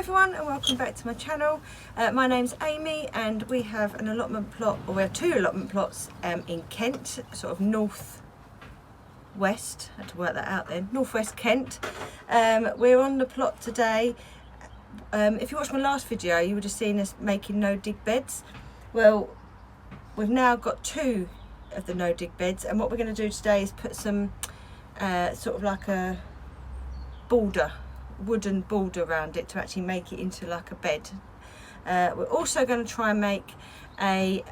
everyone and welcome back to my channel. My name's Amy and we have an allotment plot, or we have two allotment plots in Kent, sort of north west, I had to work that out then, northwest Kent. We're on the plot today. If you watched my last video you would have seen us making no dig beds. Well, we've now got two of the no dig beds, and what we're going to do today is put some sort of like a border, wooden border around it to actually make it into like a bed. We're also going to try and make a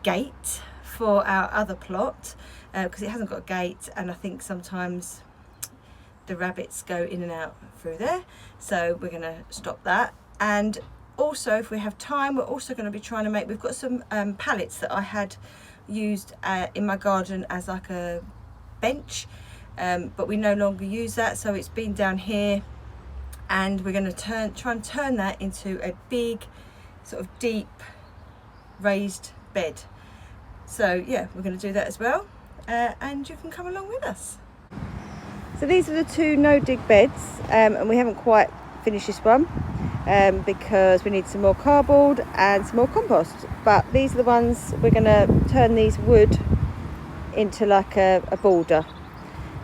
gate for our other plot because it hasn't got a gate, and I think sometimes the rabbits go in and out through there, so we're going to stop that. And also, if we have time, we're also going to be trying to make, we've got some pallets that I had used in my garden as like a bench, but we no longer use that, so it's been down here, and we're going to try and turn that into a big sort of deep raised bed. So yeah, we're going to do that as well, and you can come along with us. So these are the two no dig beds, and we haven't quite finished this one because we need some more cardboard and some more compost, but these are the ones we're going to turn these wood into like a border,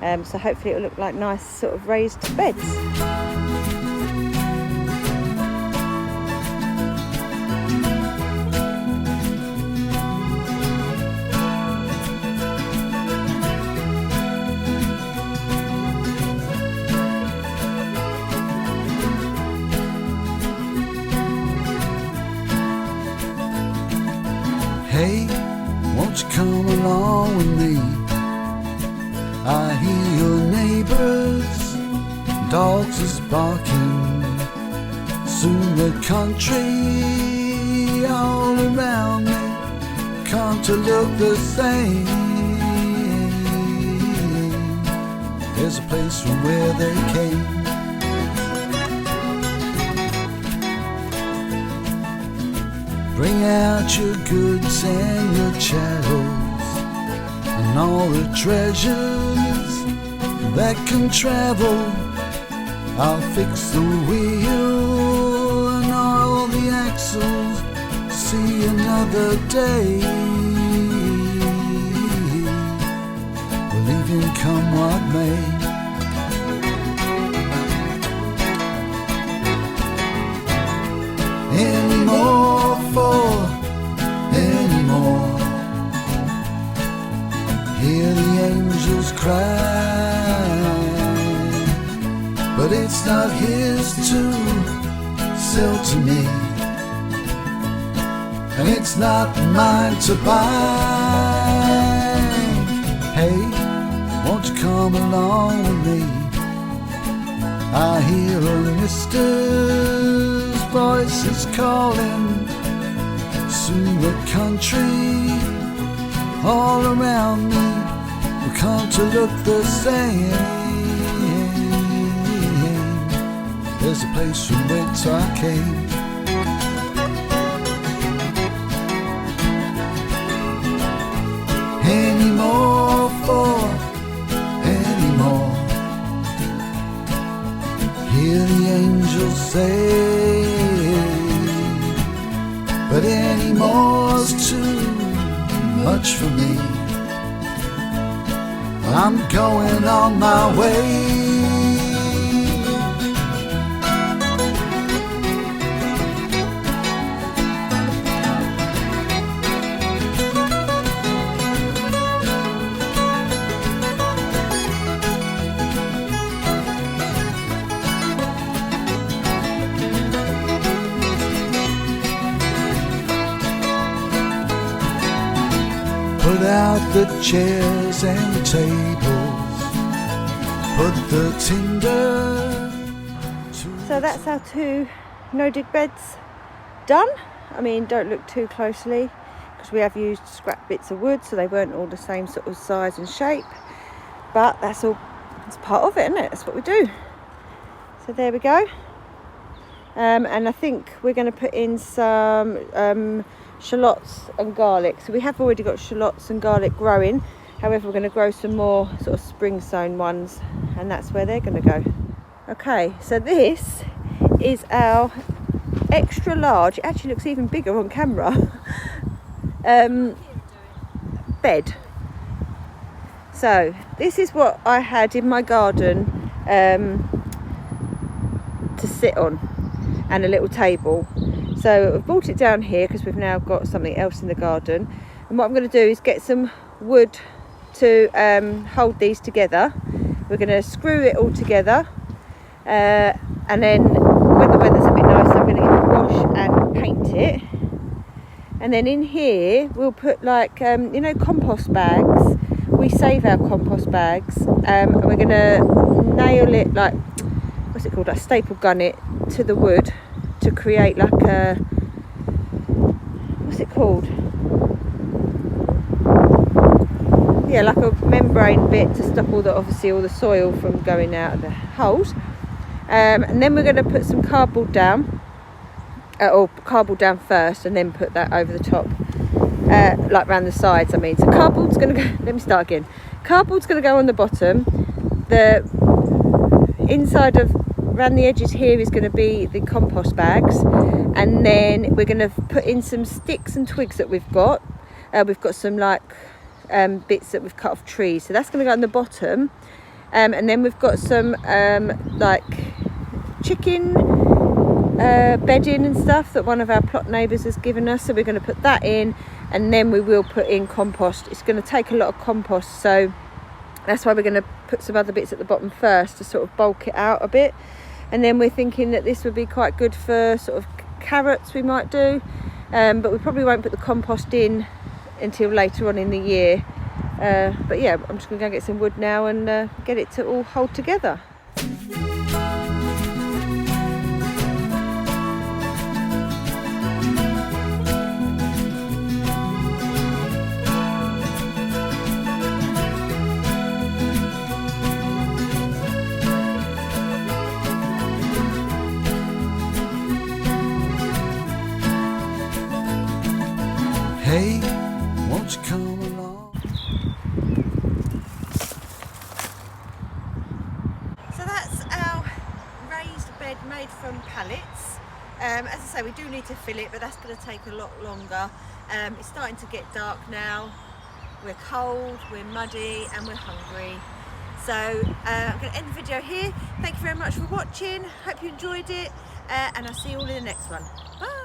so hopefully it'll look like nice sort of raised beds. Hey, won't you come along with me? I hear your neighbors, dogs is barking. Soon the country all around me come to look the same. There's a place from where they came. Bring out your goods and your chattels and all the treasures that can travel. I'll fix the wheel and all the axles. See another day. We're leaving come what may. Anymore for anymore. Hear the angels cry, but it's not his to sell to me, and it's not mine to buy. Hey, won't you come along with me? I hear a mister's voice is calling. Soon the country all around me will come to look the same. There's a place from whence I came. Anymore for anymore. Hear the angels say, but anymore's too much for me. I'm going on my way. Put out the chairs and the tables, put the tinder to... So that's our two no dig beds done. I mean, don't look too closely because we have used scrap bits of wood, so they weren't all the same sort of size and shape, but that's all, it's part of it, isn't it? That's what we do. So there we go. And I think we're going to put in some shallots and garlic. So we have already got shallots and garlic growing, however we're going to grow some more sort of spring sown ones, and that's where they're going to go. Okay, so this is our extra large, it actually looks even bigger on camera, bed. So this is what I had in my garden to sit on, and a little table. So I've brought it down here because we've now got something else in the garden, and what I'm going to do is get some wood to hold these together. We're going to screw it all together, and then when the weather's a bit nice, I'm going to give it a wash and paint it. And then in here we'll put like you know, compost bags. We save our compost bags, and we're going to nail it, like, what's it called, like staple gun it to the wood to create like a, what's it called, yeah, like a membrane bit to stop all the, obviously all the soil from going out of the holes. And then we're going to put some cardboard down, or cardboard down first, and then put that over the top, like around the sides. I mean, so cardboard's going to go, let me start again. Cardboard's going to go on the bottom. The inside of, around the edges here, is going to be the compost bags, and then we're going to put in some sticks and twigs that we've got. We've got some like bits that we've cut off trees, so that's going to go on the bottom. And then we've got some like chicken bedding and stuff that one of our plot neighbours has given us, so we're going to put that in, and then we will put in compost. It's going to take a lot of compost, so that's why we're going to put some other bits at the bottom first to sort of bulk it out a bit. And then we're thinking that this would be quite good for sort of carrots we might do, but we probably won't put the compost in until later on in the year. But yeah, I'm just going to go get some wood now and get it to all hold together. Hey, won't you come along? So that's our raised bed made from pallets. As I say, we do need to fill it, but that's going to take a lot longer. It's starting to get dark now. We're cold, we're muddy, and we're hungry. So I'm going to end the video here. Thank you very much for watching. Hope you enjoyed it, and I'll see you all in the next one. Bye.